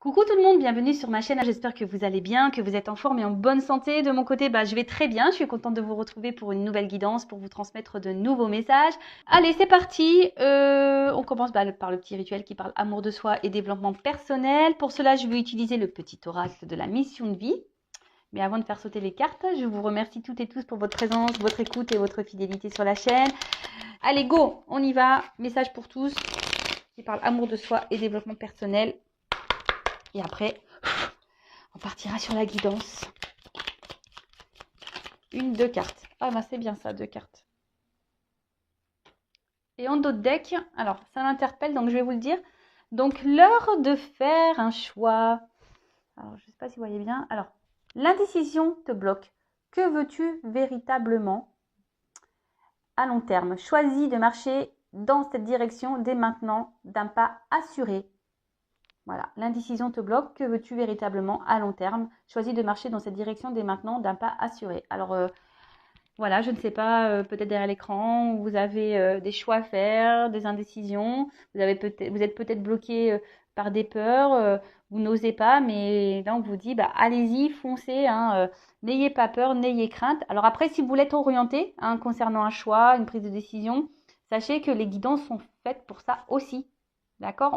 Coucou tout le monde, bienvenue sur ma chaîne. J'espère que vous allez bien, que vous êtes en forme et en bonne santé. De mon côté, je vais très bien. Je suis contente de vous retrouver pour une nouvelle guidance, pour vous transmettre de nouveaux messages. Allez, c'est parti. On commence par le petit rituel qui parle amour de soi et développement personnel. Pour cela, je vais utiliser le petit oracle de la mission de vie. Mais avant de faire sauter les cartes, je vous remercie toutes et tous pour votre présence, votre écoute et votre fidélité sur la chaîne. Allez, go, on y va. Message pour tous qui parle amour de soi et développement personnel. Et après, on partira sur la guidance. Deux cartes. Ah c'est bien ça, 2 cartes. Et en dos de deck, alors ça m'interpelle, donc je vais vous le dire. Donc l'heure de faire un choix. Alors je ne sais pas si vous voyez bien. Alors, l'indécision te bloque. Que veux-tu véritablement à long terme? Choisis de marcher dans cette direction dès maintenant, d'un pas assuré. Voilà, l'indécision te bloque. Que veux-tu véritablement à long terme? Choisis de marcher dans cette direction dès maintenant d'un pas assuré. Alors, voilà, je ne sais pas, peut-être derrière l'écran, vous avez des choix à faire, des indécisions. Vous êtes peut-être bloqué par des peurs, vous n'osez pas, mais là, on vous dit, allez-y, foncez, n'ayez pas peur, n'ayez crainte. Alors après, si vous voulez être orienté concernant un choix, une prise de décision, sachez que les guidances sont faites pour ça aussi. D'accord?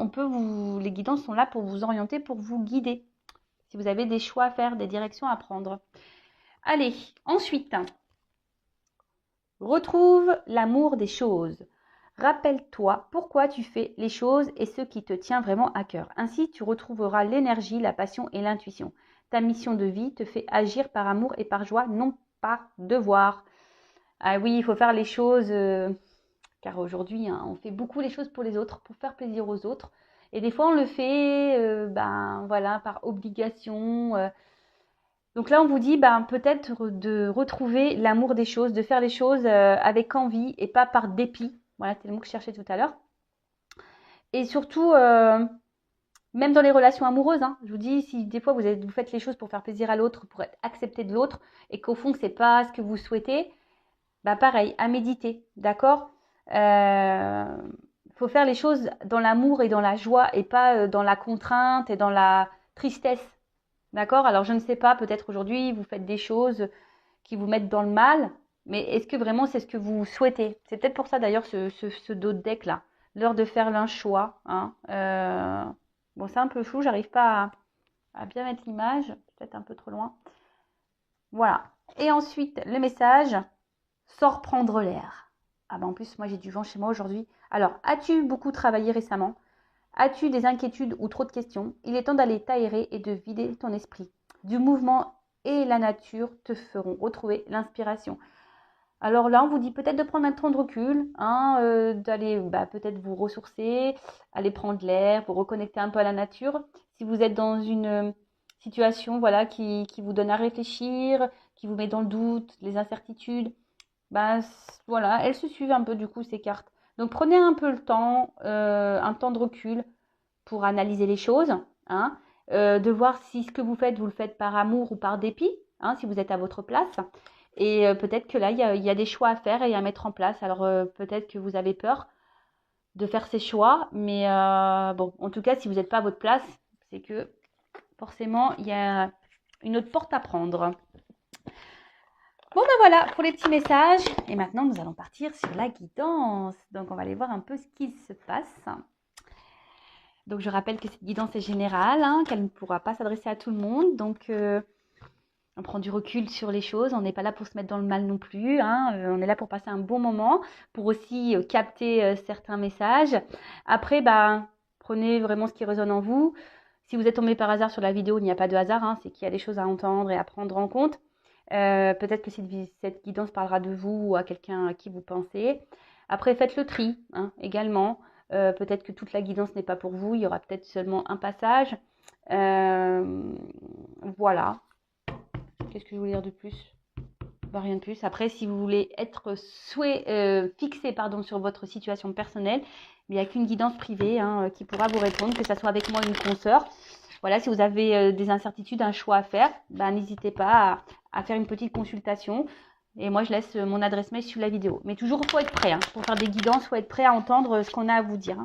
Les guidances sont là pour vous orienter, pour vous guider. Si vous avez des choix à faire, des directions à prendre. Allez, ensuite, retrouve l'amour des choses. Rappelle-toi pourquoi tu fais les choses et ce qui te tient vraiment à cœur. Ainsi, tu retrouveras l'énergie, la passion et l'intuition. Ta mission de vie te fait agir par amour et par joie, non par devoir. Ah oui, il faut faire les choses... car aujourd'hui, on fait beaucoup les choses pour les autres, pour faire plaisir aux autres. Et des fois, on le fait voilà, par obligation. Donc là, on vous dit peut-être de retrouver l'amour des choses, de faire les choses avec envie et pas par dépit. Voilà, c'est le mot que je cherchais tout à l'heure. Et surtout, même dans les relations amoureuses, je vous dis, si des fois vous faites les choses pour faire plaisir à l'autre, pour être accepté de l'autre, et qu'au fond, c'est pas ce que vous souhaitez, pareil, à méditer, d'accord? Faut faire les choses dans l'amour et dans la joie et pas dans la contrainte et dans la tristesse. D'accord? Alors, je ne sais pas, peut-être aujourd'hui, vous faites des choses qui vous mettent dans le mal, mais est-ce que vraiment c'est ce que vous souhaitez? C'est peut-être pour ça d'ailleurs ce dos de deck-là. L'heure de faire l'un choix. Bon, c'est un peu flou, j'arrive pas à bien mettre l'image, peut-être un peu trop loin. Voilà. Et ensuite, le message, sors prendre l'air. En plus, moi j'ai du vent chez moi aujourd'hui. Alors, as-tu beaucoup travaillé récemment? As-tu des inquiétudes ou trop de questions? Il est temps d'aller t'aérer et de vider ton esprit. Du mouvement et la nature te feront retrouver l'inspiration. Alors là, on vous dit peut-être de prendre un temps de recul, d'aller peut-être vous ressourcer, aller prendre l'air, vous reconnecter un peu à la nature. Si vous êtes dans une situation qui vous donne à réfléchir, qui vous met dans le doute, les incertitudes, voilà, elles se suivent un peu du coup ces cartes. Donc prenez un peu le temps, un temps de recul pour analyser les choses, de voir si ce que vous le faites par amour ou par dépit, si vous êtes à votre place. Et peut-être que là, il y a des choix à faire et à mettre en place. Alors peut-être que vous avez peur de faire ces choix, mais bon, en tout cas, si vous n'êtes pas à votre place, c'est que forcément, il y a une autre porte à prendre. Bon voilà pour les petits messages. Et maintenant, nous allons partir sur la guidance. Donc, on va aller voir un peu ce qui se passe. Donc, je rappelle que cette guidance est générale, qu'elle ne pourra pas s'adresser à tout le monde. Donc, on prend du recul sur les choses. On n'est pas là pour se mettre dans le mal non plus. On est là pour passer un bon moment, pour aussi capter certains messages. Après, prenez vraiment ce qui résonne en vous. Si vous êtes tombé par hasard sur la vidéo, il n'y a pas de hasard. C'est qu'il y a des choses à entendre et à prendre en compte. Peut-être que cette guidance parlera de vous ou à quelqu'un à qui vous pensez. Après, faites le tri également. Peut-être que toute la guidance n'est pas pour vous. Il y aura peut-être seulement un passage. Voilà. Qu'est-ce que je voulais dire de plus? Rien de plus. Après, si vous voulez être fixé sur votre situation personnelle, il n'y a qu'une guidance privée qui pourra vous répondre, que ce soit avec moi ou une consoeur. Voilà, si vous avez des incertitudes, un choix à faire, n'hésitez pas à faire une petite consultation. Et moi, je laisse mon adresse mail sous la vidéo. Mais toujours, il faut être prêt. Pour faire des guidances, il faut être prêt à entendre ce qu'on a à vous dire.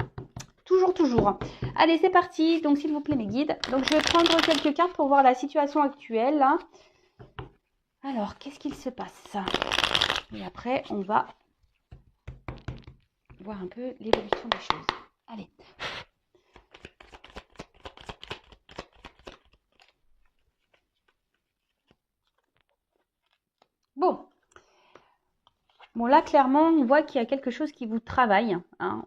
Toujours, toujours. Allez, c'est parti. Donc, s'il vous plaît, mes guides. Donc, je vais prendre quelques cartes pour voir la situation actuelle. Là. Alors, qu'est-ce qu'il se passe? Et après, on va voir un peu l'évolution des choses. Allez. Bon. Bon, là, clairement, on voit qu'il y a quelque chose qui vous travaille hein,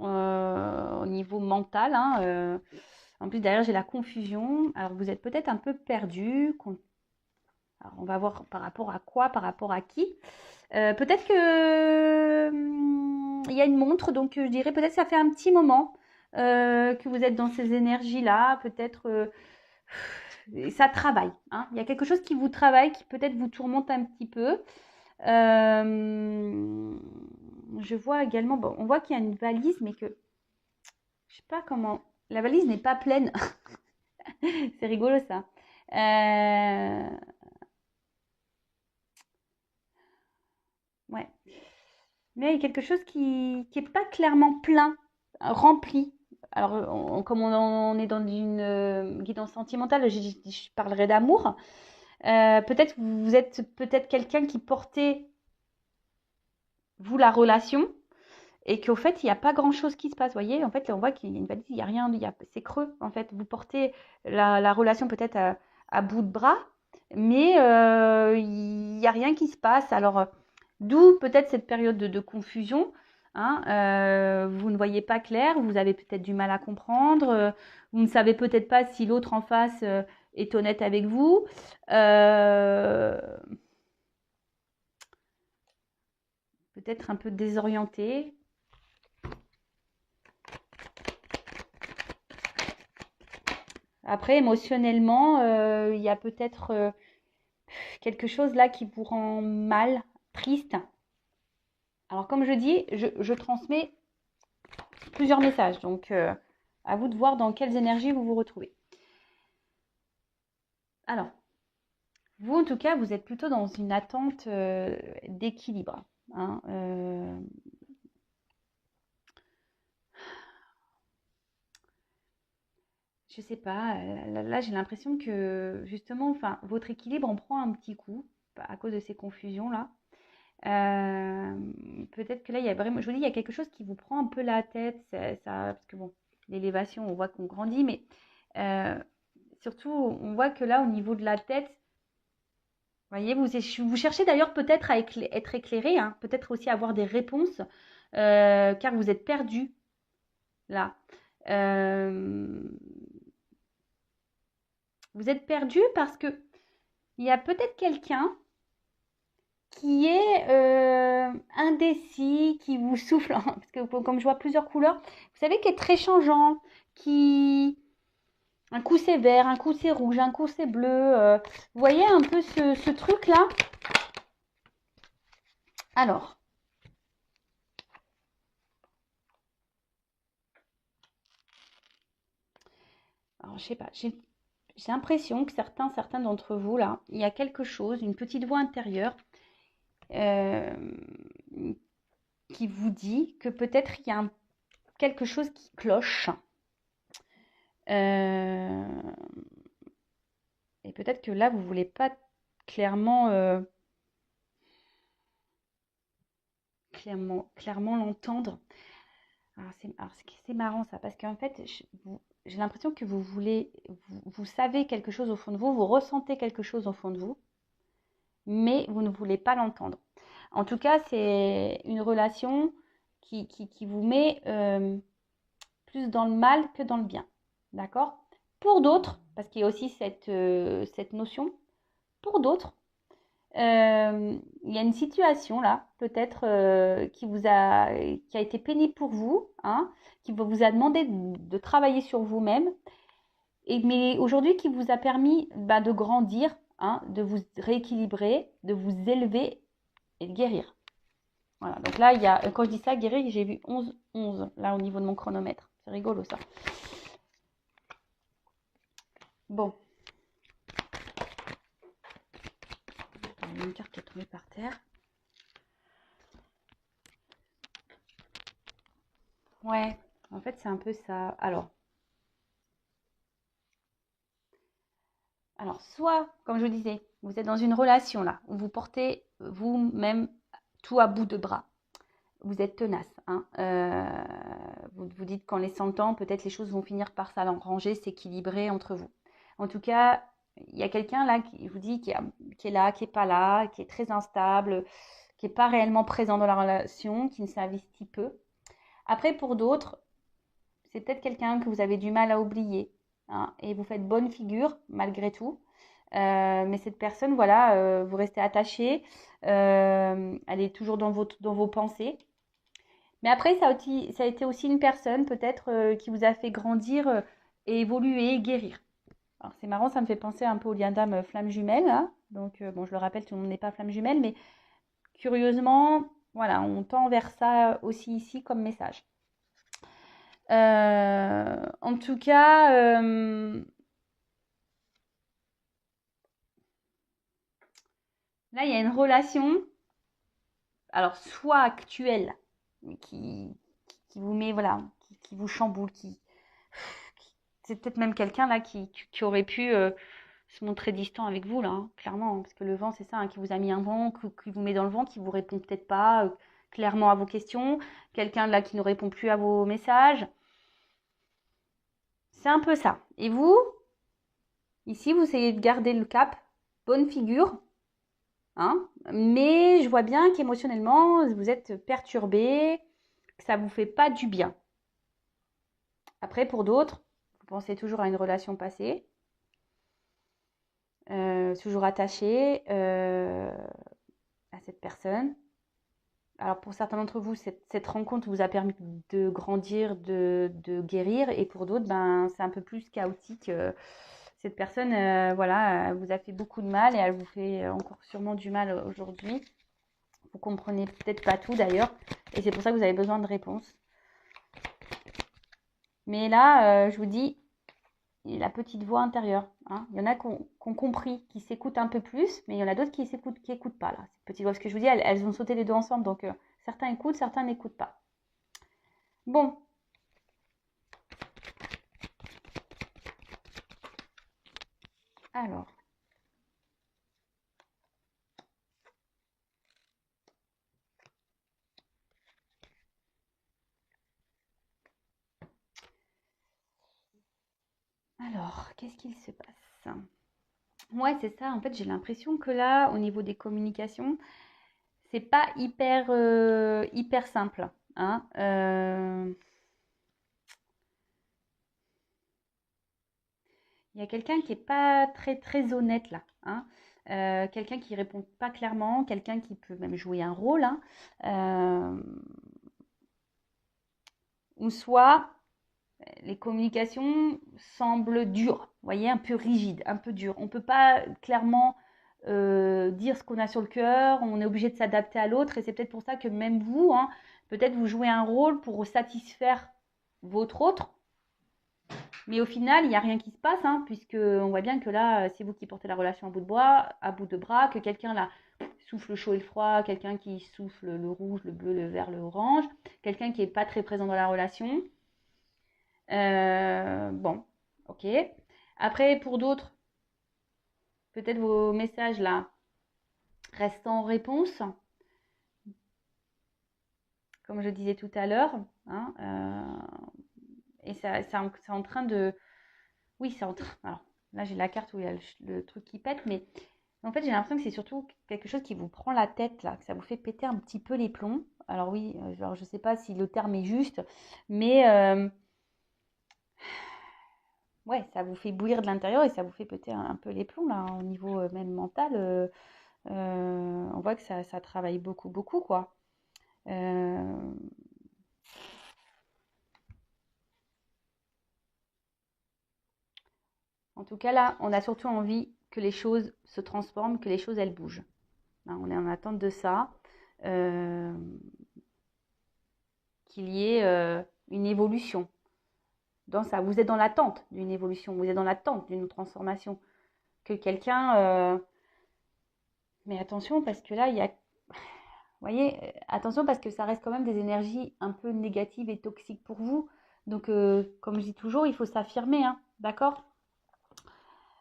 au niveau mental. Hein, en plus, derrière, j'ai la confusion. Alors, vous êtes peut-être un peu perdu. Alors, on va voir par rapport à quoi, par rapport à qui. Peut-être que il y a une montre, donc je dirais peut-être que ça fait un petit moment que vous êtes dans ces énergies-là. Peut-être ça travaille. Hein. Il y a quelque chose qui vous travaille, qui peut-être vous tourmente un petit peu. Je vois également, bon, on voit qu'il y a une valise, mais que je sais pas comment. La valise n'est pas pleine. C'est rigolo ça. Ouais. Mais il y a quelque chose qui est pas clairement plein, rempli. Alors, comme on est dans une guidance sentimentale, je parlerai d'amour. Peut-être vous êtes peut-être quelqu'un qui portait, vous, la relation, et qu'au fait, il n'y a pas grand-chose qui se passe. Vous voyez, en fait, on voit qu'il y a une valise, il n'y a rien, c'est creux. En fait, vous portez la relation peut-être à bout de bras, mais il n'y a rien qui se passe. Alors, d'où peut-être cette période de confusion. Hein, vous ne voyez pas clair, vous avez peut-être du mal à comprendre, vous ne savez peut-être pas si l'autre en face est honnête avec vous. Peut-être un peu désorienté. Après, émotionnellement, il y a peut-être quelque chose là qui vous rend mal, triste. Alors, comme je dis, je transmets plusieurs messages. Donc, à vous de voir dans quelles énergies vous vous retrouvez. Alors, vous, en tout cas, vous êtes plutôt dans une attente d'équilibre. Hein, je sais pas, là j'ai l'impression que justement, enfin, votre équilibre en prend un petit coup à cause de ces confusions-là. Peut-être que là, il y a vraiment, je vous dis, il y a quelque chose qui vous prend un peu la tête, parce que bon, l'élévation, on voit qu'on grandit, mais surtout, on voit que là, au niveau de la tête, vous voyez, vous cherchez d'ailleurs peut-être à être éclairé, hein, peut-être aussi avoir des réponses, car vous êtes perdu là. Euh, vous êtes perdu parce que il y a peut-être quelqu'un qui est indécis, qui vous souffle, parce que comme je vois plusieurs couleurs, vous savez, qui est très changeant, qui... Un coup c'est vert, un coup c'est rouge, un coup c'est bleu. Vous voyez un peu ce truc-là? Alors, je sais pas, j'ai l'impression que certains d'entre vous, là, il y a quelque chose, une petite voix intérieure euh, qui vous dit que peut-être il y a quelque chose qui cloche. Euh, et peut-être que là, vous voulez pas clairement, clairement l'entendre. C'est marrant ça, parce qu'en fait, j'ai l'impression que vous voulez, vous savez quelque chose au fond de vous, vous ressentez quelque chose au fond de vous, mais vous ne voulez pas l'entendre. En tout cas, c'est une relation qui vous met plus dans le mal que dans le bien. D'accord? Pour d'autres, parce qu'il y a aussi cette notion, pour d'autres, il y a une situation là, peut-être qui a été pénible pour vous, hein, qui vous a demandé de travailler sur vous-même, mais aujourd'hui qui vous a permis de grandir, hein, de vous rééquilibrer, de vous élever et de guérir. Voilà, donc là, quand je dis ça, guérir, j'ai vu 11 là au niveau de mon chronomètre. C'est rigolo ça. Bon. Il y a une carte qui est tombée par terre. Ouais, En fait, c'est un peu ça. Alors, soit, comme je vous disais, vous êtes dans une relation là, où vous portez vous-même tout à bout de bras. Vous êtes tenace. Hein. Vous vous dites qu'en laissant le temps, peut-être les choses vont finir par s'arranger, s'équilibrer entre vous. En tout cas, il y a quelqu'un là qui je vous dit qui est là, qui est pas là, qui est très instable, qui n'est pas réellement présent dans la relation, qui ne s'investit peu. Après, pour d'autres, c'est peut-être quelqu'un que vous avez du mal à oublier. Hein, et vous faites bonne figure malgré tout. Mais cette personne, voilà, vous restez attaché. Elle est toujours dans vos pensées. Mais après, ça a été aussi une personne peut-être qui vous a fait grandir et évoluer, guérir. Alors c'est marrant, ça me fait penser un peu au lien d'âme flamme jumelle. Hein. Donc bon, je le rappelle, tout le monde n'est pas flamme jumelle, mais curieusement, voilà, on tend vers ça aussi ici comme message. En tout cas, là, il y a une relation, alors soit actuelle, mais qui vous met, voilà, qui vous chamboule, c'est peut-être même quelqu'un là qui aurait pu se montrer distant avec vous, là, hein, clairement, hein, parce que le vent, c'est ça, hein, qui vous a mis un vent, qui vous met dans le vent, qui vous répond peut-être pas clairement à vos questions, quelqu'un là qui ne répond plus à vos messages. C'est un peu ça. Et vous, ici, vous essayez de garder le cap, bonne figure, hein, mais je vois bien qu'émotionnellement, vous êtes perturbé, que ça vous fait pas du bien. Après, pour d'autres, vous pensez toujours à une relation passée, toujours attaché à cette personne. Alors pour certains d'entre vous, cette rencontre vous a permis de grandir, de guérir, et pour d'autres, ben, c'est un peu plus chaotique. Cette personne, voilà, elle vous a fait beaucoup de mal et elle vous fait encore sûrement du mal aujourd'hui. Vous comprenez peut-être pas tout d'ailleurs, et c'est pour ça que vous avez besoin de réponses. Mais là, je vous dis, la petite voix intérieure. Hein. Il y en a qui ont compris, qui s'écoutent un peu plus, mais il y en a d'autres qui écoutent pas là. Cette petite voix, parce que je vous dis, elles ont sauté les deux ensemble, donc certains écoutent, certains n'écoutent pas. Bon. Alors. Qu'est-ce qu'il se passe? Ouais, c'est ça. En fait, j'ai l'impression que là, au niveau des communications, c'est pas hyper simple. Hein. Il y a quelqu'un qui est pas très honnête là. Hein. Quelqu'un qui répond pas clairement, quelqu'un qui peut même jouer un rôle. Hein. Ou soit les communications semblent dures, vous voyez, un peu rigides, un peu dures. On ne peut pas clairement dire ce qu'on a sur le cœur, on est obligé de s'adapter à l'autre, et c'est peut-être pour ça que même vous, hein, peut-être vous jouez un rôle pour satisfaire votre autre, mais au final, il n'y a rien qui se passe, hein, puisque on voit bien que là, c'est vous qui portez la relation à bout de bras, que quelqu'un là souffle le chaud et le froid, quelqu'un qui souffle le rouge, le bleu, le vert, le orange, quelqu'un qui n'est pas très présent dans la relation. Bon, ok. Après, pour d'autres, peut-être vos messages là restent en réponse, comme je disais tout à l'heure. Hein, et c'est en train de... Oui, c'est en train... Alors, là, j'ai la carte où il y a le truc qui pète, mais en fait, j'ai l'impression que c'est surtout quelque chose qui vous prend la tête, là, que ça vous fait péter un petit peu les plombs. Alors oui, alors, je ne sais pas si le terme est juste, mais... ouais, ça vous fait bouillir de l'intérieur et ça vous fait péter un peu les plombs, là, au niveau même mental. On voit que ça travaille beaucoup, quoi. Euh, En tout cas, là, on a surtout envie que les choses se transforment, que les choses, elles bougent. Hein, on est en attente de ça. Euh, Qu'il y ait une évolution dans ça. Vous êtes dans l'attente d'une évolution, vous êtes dans l'attente d'une transformation. Que quelqu'un... Mais attention, parce que là, il y a... Vous voyez, attention parce que ça reste quand même des énergies un peu négatives et toxiques pour vous. Donc, comme je dis toujours, il faut s'affirmer, hein, d'accord?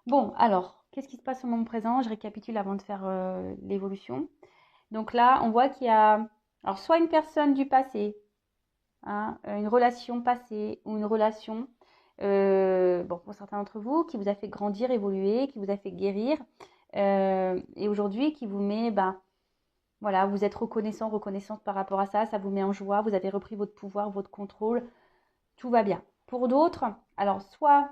Bon, alors, qu'est-ce qui se passe au moment présent? Je récapitule avant de faire l'évolution. Donc là, on voit qu'il y a, alors, soit une personne du passé, hein, une relation passée ou une relation, bon, pour certains d'entre vous, qui vous a fait grandir, évoluer, qui vous a fait guérir, et aujourd'hui qui vous met, ben, voilà, vous êtes reconnaissant, reconnaissante par rapport à ça, ça vous met en joie, vous avez repris votre pouvoir, votre contrôle, tout va bien. Pour d'autres, alors soit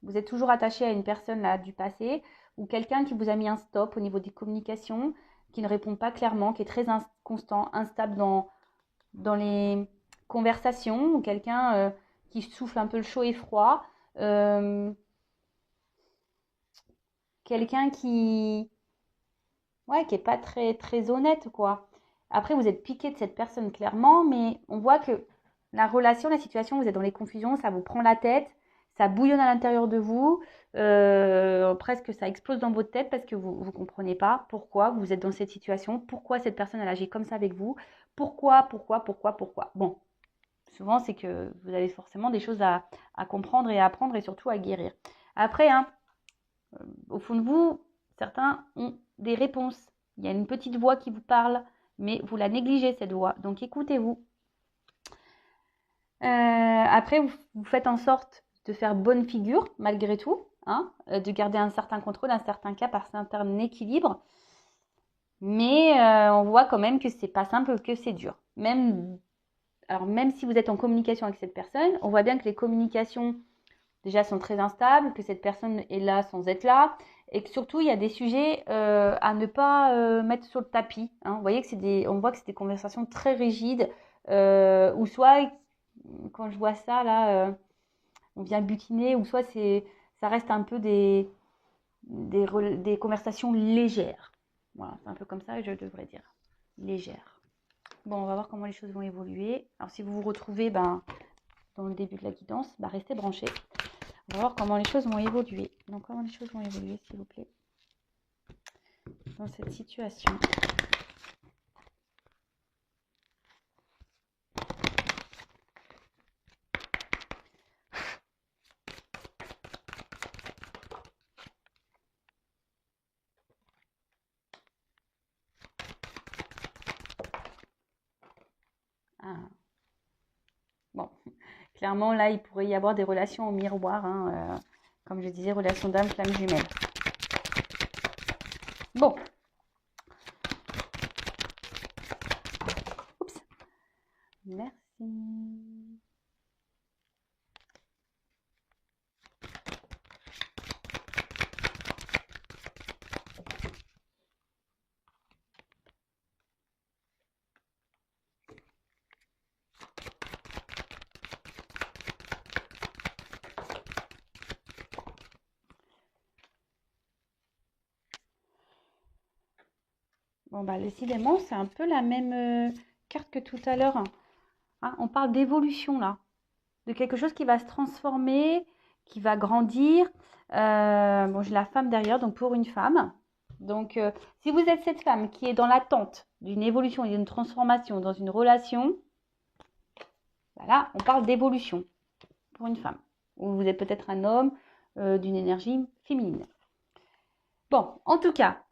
vous êtes toujours attaché à une personne là du passé ou quelqu'un qui vous a mis un stop au niveau des communications, qui ne répond pas clairement, qui est très inconstant, instable dans les conversations, ou quelqu'un qui souffle un peu le chaud et froid, euh, quelqu'un ouais, qui est pas très très honnête quoi. Après, vous êtes piqué de cette personne clairement, mais on voit que la relation, la situation, vous êtes dans les confusions, ça vous prend la tête, ça bouillonne à l'intérieur de vous, presque ça explose dans votre tête parce que vous ne comprenez pas pourquoi vous êtes dans cette situation, pourquoi cette personne elle agit comme ça avec vous, pourquoi. Bon, souvent c'est que vous avez forcément des choses à comprendre et à apprendre et surtout à guérir. Après, hein, au fond de vous, certains ont des réponses. Il y a une petite voix qui vous parle, mais vous la négligez cette voix. Donc écoutez-vous. Après, vous faites en sorte de faire bonne figure malgré tout, hein, de garder un certain contrôle, un certain cap, un certain équilibre. Mais on voit quand même que c'est pas simple, que c'est dur. Alors même si vous êtes en communication avec cette personne, on voit bien que les communications déjà sont très instables, que cette personne est là sans être là, et que surtout il y a des sujets à ne pas mettre sur le tapis, hein. Vous voyez que on voit que c'est des conversations très rigides, ou soit quand je vois ça là, on vient butiner, ou soit ça reste un peu des conversations légères. Voilà, c'est un peu comme ça que je devrais dire, légères. Bon, on va voir comment les choses vont évoluer. Alors si vous vous retrouvez dans le début de la guidance, restez branchés. On va voir comment les choses vont évoluer. Donc, comment les choses vont évoluer, s'il vous plaît, dans cette situation. Ah. Bon, clairement, là, il pourrait y avoir des relations en miroir, hein, comme je disais, relation d'âme, flamme jumelle. Bon. Oups. Merci. Bon, décidément, c'est un peu la même carte que tout à l'heure, hein. On parle d'évolution, là. De quelque chose qui va se transformer, qui va grandir. Bon, j'ai la femme derrière, donc pour une femme. Donc, si vous êtes cette femme qui est dans l'attente d'une évolution et d'une transformation dans une relation, voilà, on parle d'évolution pour une femme. Ou vous êtes peut-être un homme d'une énergie féminine. Bon, en tout cas,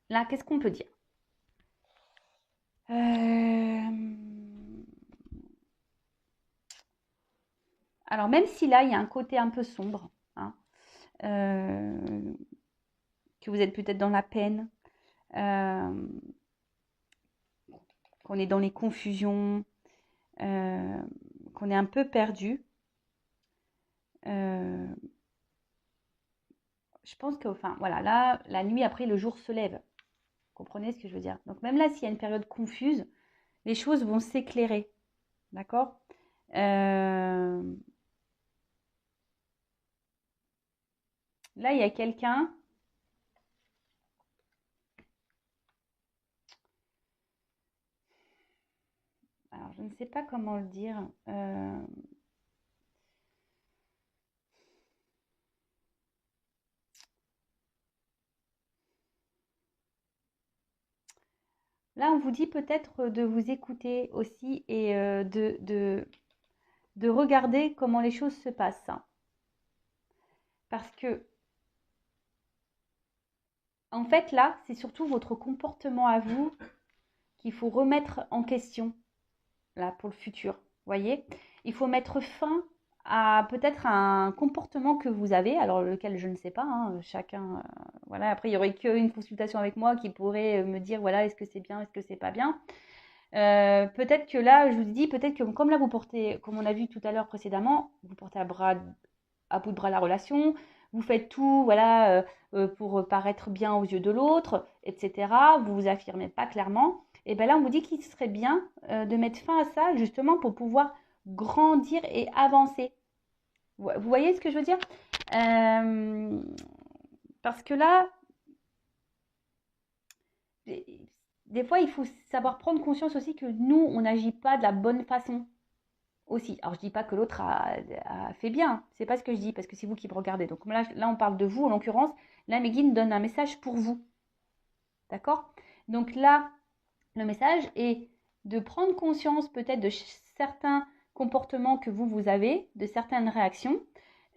là, qu'est-ce qu'on peut dire? Alors, même si là, il y a un côté un peu sombre, hein, que vous êtes peut-être dans la peine, qu'on est dans les confusions, qu'on est un peu perdu, je pense que, enfin, voilà, là, la nuit après, le jour se lève. Vous comprenez ce que je veux dire? Donc, même là, s'il y a une période confuse, les choses vont s'éclairer. D'accord? Là, il y a quelqu'un. Alors, je ne sais pas comment le dire. Là, on vous dit peut-être de vous écouter aussi et de regarder comment les choses se passent. Parce que, en fait, là, c'est surtout votre comportement à vous qu'il faut remettre en question, là, pour le futur. Voyez, il faut mettre fin à peut-être un comportement que vous avez, alors lequel je ne sais pas, hein, chacun, voilà. Après, il n'y aurait qu'une consultation avec moi qui pourrait me dire, voilà, est-ce que c'est bien, est-ce que c'est pas bien. Peut-être que là, je vous dis, peut-être que comme là, vous portez, comme on a vu tout à l'heure précédemment, vous portez à bout de bras la relation, vous faites tout, voilà, pour paraître bien aux yeux de l'autre, etc. Vous vous affirmez pas clairement. Et bien là, on vous dit qu'il serait bien de mettre fin à ça, justement, pour pouvoir grandir et avancer. Vous voyez ce que je veux dire? Parce que là, des fois, il faut savoir prendre conscience aussi que nous, on n'agit pas de la bonne façon aussi. Alors, je dis pas que l'autre a fait bien. C'est pas ce que je dis, parce que c'est vous qui me regardez. Donc là, on parle de vous, en l'occurrence. Là, Meguine donne un message pour vous. D'accord? Donc là, le message est de prendre conscience peut-être de certains comportements que vous avez, de certaines réactions,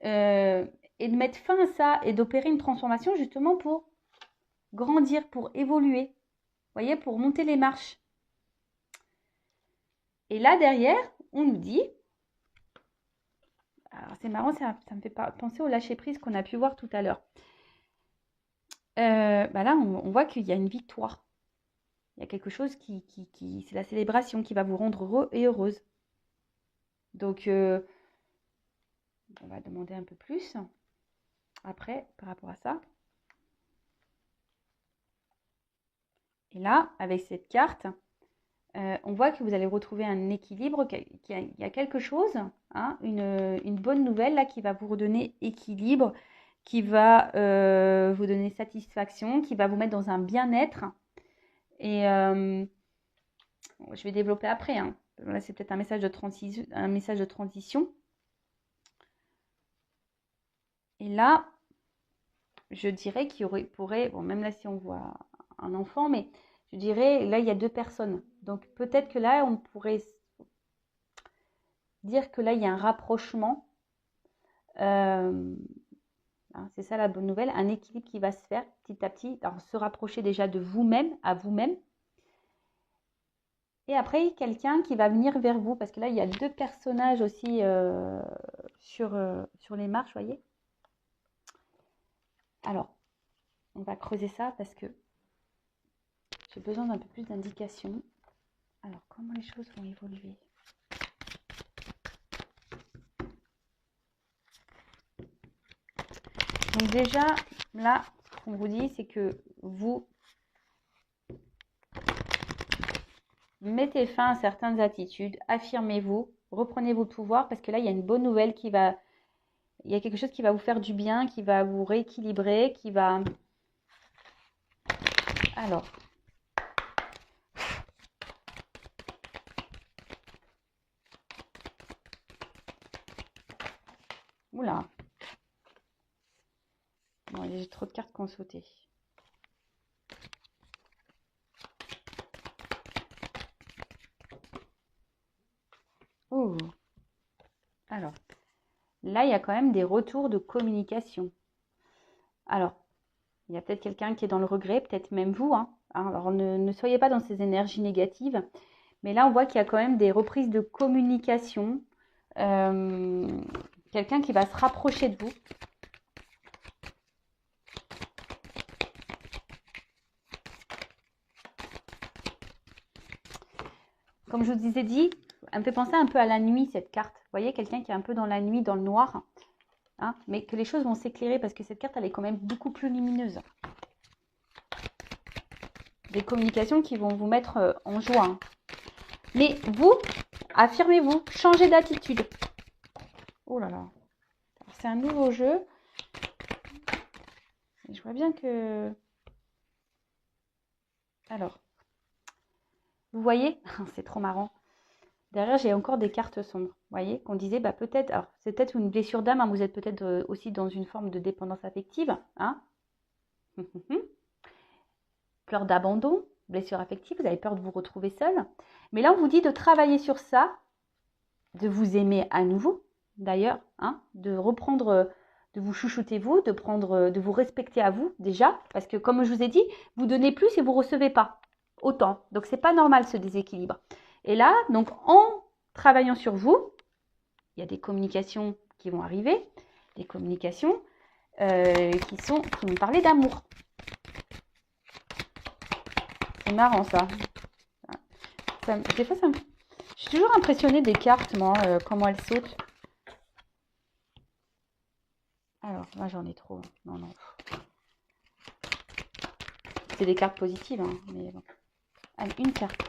et de mettre fin à ça et d'opérer une transformation justement pour grandir, pour évoluer. Vous voyez, pour monter les marches. Et là, derrière, on nous dit, alors c'est marrant, ça me fait penser au lâcher-prise qu'on a pu voir tout à l'heure. Là, on voit qu'il y a une victoire. Il y a quelque chose qui c'est la célébration qui va vous rendre heureux et heureuse. Donc, on va demander un peu plus après par rapport à ça. Et là, avec cette carte, on voit que vous allez retrouver un équilibre, qu'il y a quelque chose, hein, une bonne nouvelle là qui va vous redonner équilibre, qui va vous donner satisfaction, qui va vous mettre dans un bien-être. Et je vais développer après. Hein. Là, c'est peut-être un message de transition. Et là, je dirais qu'il pourrait, bon, même là si on voit un enfant, mais je dirais, là, il y a deux personnes. Donc, peut-être que là, on pourrait dire que là, il y a un rapprochement. C'est ça la bonne nouvelle, un équilibre qui va se faire petit à petit. Alors, se rapprocher déjà de vous-même, à vous-même. Et après, quelqu'un qui va venir vers vous. Parce que là, il y a deux personnages aussi sur les marches, vous voyez. Alors, on va creuser ça parce que j'ai besoin d'un peu plus d'indications. Alors, comment les choses vont évoluer? Donc déjà, là, ce qu'on vous dit, c'est que vous mettez fin à certaines attitudes, affirmez-vous, reprenez vos pouvoirs, parce que là, il y a une bonne nouvelle il y a quelque chose qui va vous faire du bien, qui va vous rééquilibrer, qui va... Alors... Oula. Bon, j'ai trop de cartes qui ont sauté. Oh. Alors, là, il y a quand même des retours de communication. Alors, il y a peut-être quelqu'un qui est dans le regret, peut-être même vous. Hein. Alors, ne soyez pas dans ces énergies négatives. Mais là, on voit qu'il y a quand même des reprises de communication. Quelqu'un qui va se rapprocher de vous. Comme je vous ai dit, elle me fait penser un peu à la nuit, cette carte. Vous voyez, quelqu'un qui est un peu dans la nuit, dans le noir. Hein, mais que les choses vont s'éclairer parce que cette carte, elle est quand même beaucoup plus lumineuse. Des communications qui vont vous mettre en joie. Hein. Mais vous, affirmez-vous, changez d'attitude. Oh là là. C'est un nouveau jeu. Et je vois bien que... Alors, vous voyez, c'est trop marrant. Derrière, j'ai encore des cartes sombres. Vous voyez, qu'on disait, bah peut-être, alors c'est peut-être une blessure d'âme, hein, vous êtes peut-être aussi dans une forme de dépendance affective. Hein. Peur d'abandon, blessure affective, vous avez peur de vous retrouver seul. Mais là, on vous dit de travailler sur ça, de vous aimer à nouveau, d'ailleurs, hein, de reprendre, de vous chouchouter vous, de vous respecter à vous déjà, parce que comme je vous ai dit, vous donnez plus et vous recevez pas autant. Donc c'est pas normal ce déséquilibre. Et là, donc en travaillant sur vous, il y a des communications qui vont arriver, des communications qui vont parler d'amour. C'est marrant ça. Des fois, je suis toujours impressionnée des cartes, moi, comment elles sautent. Alors, moi j'en ai trop. Non, non. C'est des cartes positives, hein, mais bon. Allez, une carte.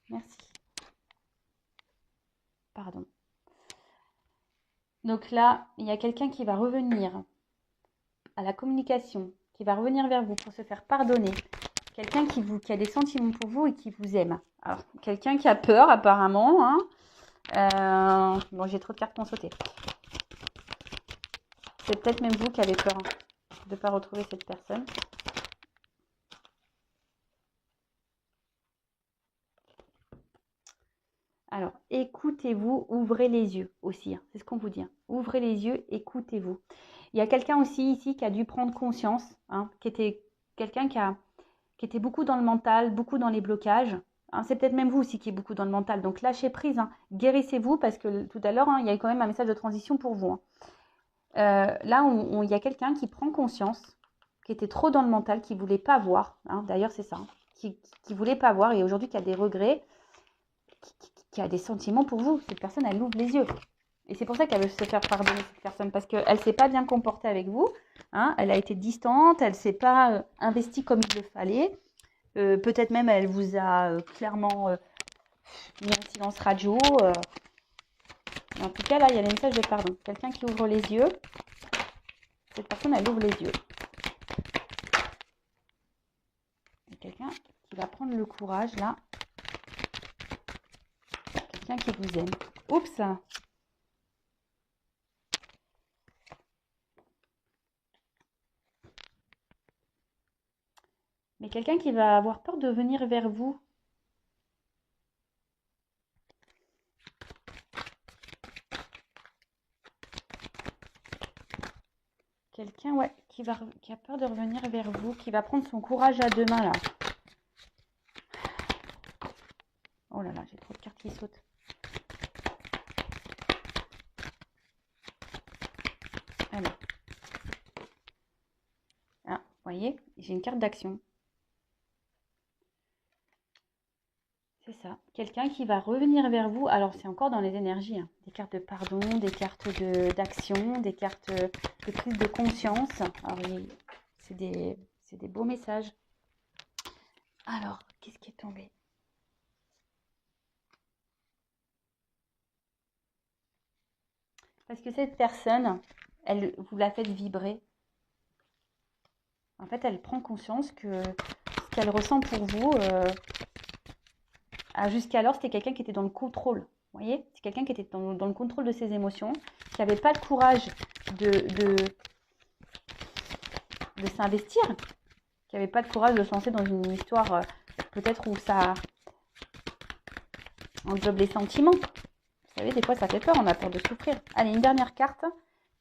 Merci. Pardon. Donc là, il y a quelqu'un qui va revenir à la communication, qui va revenir vers vous pour se faire pardonner. Quelqu'un qui a des sentiments pour vous et qui vous aime. Alors, quelqu'un qui a peur apparemment. Hein. Bon, j'ai trop de cartes qui ont sauté. C'est peut-être même vous qui avez peur de ne pas retrouver cette personne. Alors, écoutez-vous, ouvrez les yeux aussi. Hein, c'est ce qu'on vous dit. Hein. Ouvrez les yeux, écoutez-vous. Il y a quelqu'un aussi ici qui a dû prendre conscience, hein, qui était quelqu'un qui était beaucoup dans le mental, beaucoup dans les blocages. Hein, c'est peut-être même vous aussi qui êtes beaucoup dans le mental. Donc, lâchez prise, hein, guérissez-vous parce que tout à l'heure, hein, il y a quand même un message de transition pour vous. Hein. Là, il y a quelqu'un qui prend conscience, qui était trop dans le mental, qui ne voulait pas voir. Hein, d'ailleurs, c'est ça. Hein, qui ne voulait pas voir et aujourd'hui qui a des regrets, qui a des sentiments pour vous. Cette personne, elle ouvre les yeux. Et c'est pour ça qu'elle veut se faire pardonner, cette personne, parce qu'elle ne s'est pas bien comportée avec vous. Hein, elle a été distante, elle ne s'est pas investie comme il le fallait. Peut-être même, elle vous a clairement mis en silence radio. En tout cas, là, il y a le message de pardon. Quelqu'un qui ouvre les yeux. Cette personne, elle ouvre les yeux. Il y a quelqu'un qui va prendre le courage, là. Quelqu'un qui vous aime. Oups! Mais quelqu'un qui va avoir peur de venir vers vous. Quelqu'un, ouais, qui a peur de revenir vers vous, qui va prendre son courage à deux mains, là. Oh là là, j'ai trop de cartes qui sautent. Alors. Ah, vous voyez, j'ai une carte d'action. C'est ça. Quelqu'un qui va revenir vers vous. Alors, c'est encore dans les énergies. Hein. Des cartes de pardon, des cartes d'action, des cartes de prise de conscience. Alors, c'est des beaux messages. Alors, qu'est-ce qui est tombé? Parce que cette personne, vous la faites vibrer. En fait, elle prend conscience que ce qu'elle ressent pour vous, jusqu'alors, c'était quelqu'un qui était dans le contrôle. Vous voyez? C'est quelqu'un qui était dans le contrôle de ses émotions, qui n'avait pas le courage de s'investir, qui n'avait pas le courage de se lancer dans une histoire peut-être où ça englobe les sentiments. Vous savez, des fois, ça fait peur, on a peur de souffrir. Allez, une dernière carte.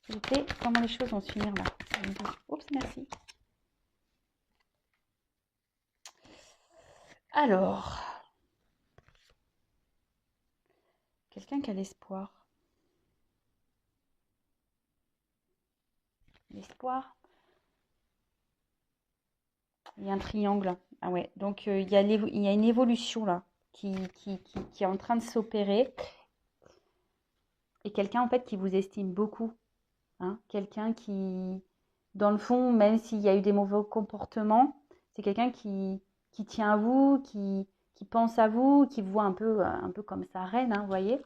S'il vous plaît, comment les choses vont se finir là? Oups, merci. Alors, quelqu'un qui a l'espoir. L'espoir. Il y a un triangle. Ah ouais, donc il y a une évolution là qui est en train de s'opérer. Et quelqu'un en fait qui vous estime beaucoup. Hein, quelqu'un qui, dans le fond, même s'il y a eu des mauvais comportements, c'est quelqu'un qui tient à vous, qui pense à vous, qui vous voit un peu comme sa reine, hein, vous voyez.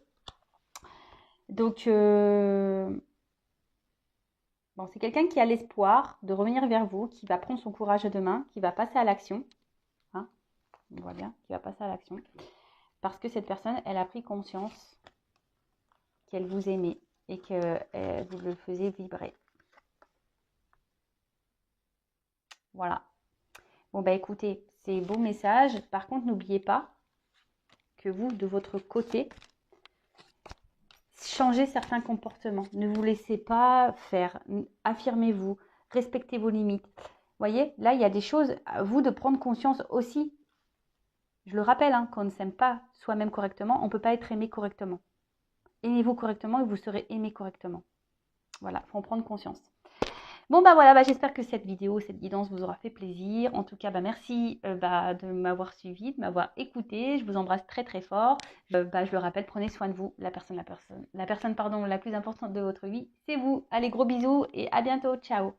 Donc, bon, c'est quelqu'un qui a l'espoir de revenir vers vous, qui va prendre son courage à deux mains, qui va passer à l'action. Hein, on voit bien, qui va passer à l'action. Parce que cette personne, elle a pris conscience qu'elle vous aimait et que vous le faisiez vibrer. Voilà. Bon, bah écoutez, c'est beau message. Par contre, n'oubliez pas que vous, de votre côté, changez certains comportements. Ne vous laissez pas faire. Affirmez-vous. Respectez vos limites. Vous voyez, là, il y a des choses à vous de prendre conscience aussi. Je le rappelle, hein, quand on ne s'aime pas soi-même correctement, on ne peut pas être aimé correctement. Aimez-vous correctement et vous serez aimé correctement. Voilà, il faut en prendre conscience. Bon, bah voilà, j'espère que cette vidéo, cette guidance vous aura fait plaisir. En tout cas, merci de m'avoir suivi, de m'avoir écouté. Je vous embrasse très très fort. Je le rappelle, prenez soin de vous. La personne la plus importante de votre vie, c'est vous. Allez, gros bisous et à bientôt. Ciao.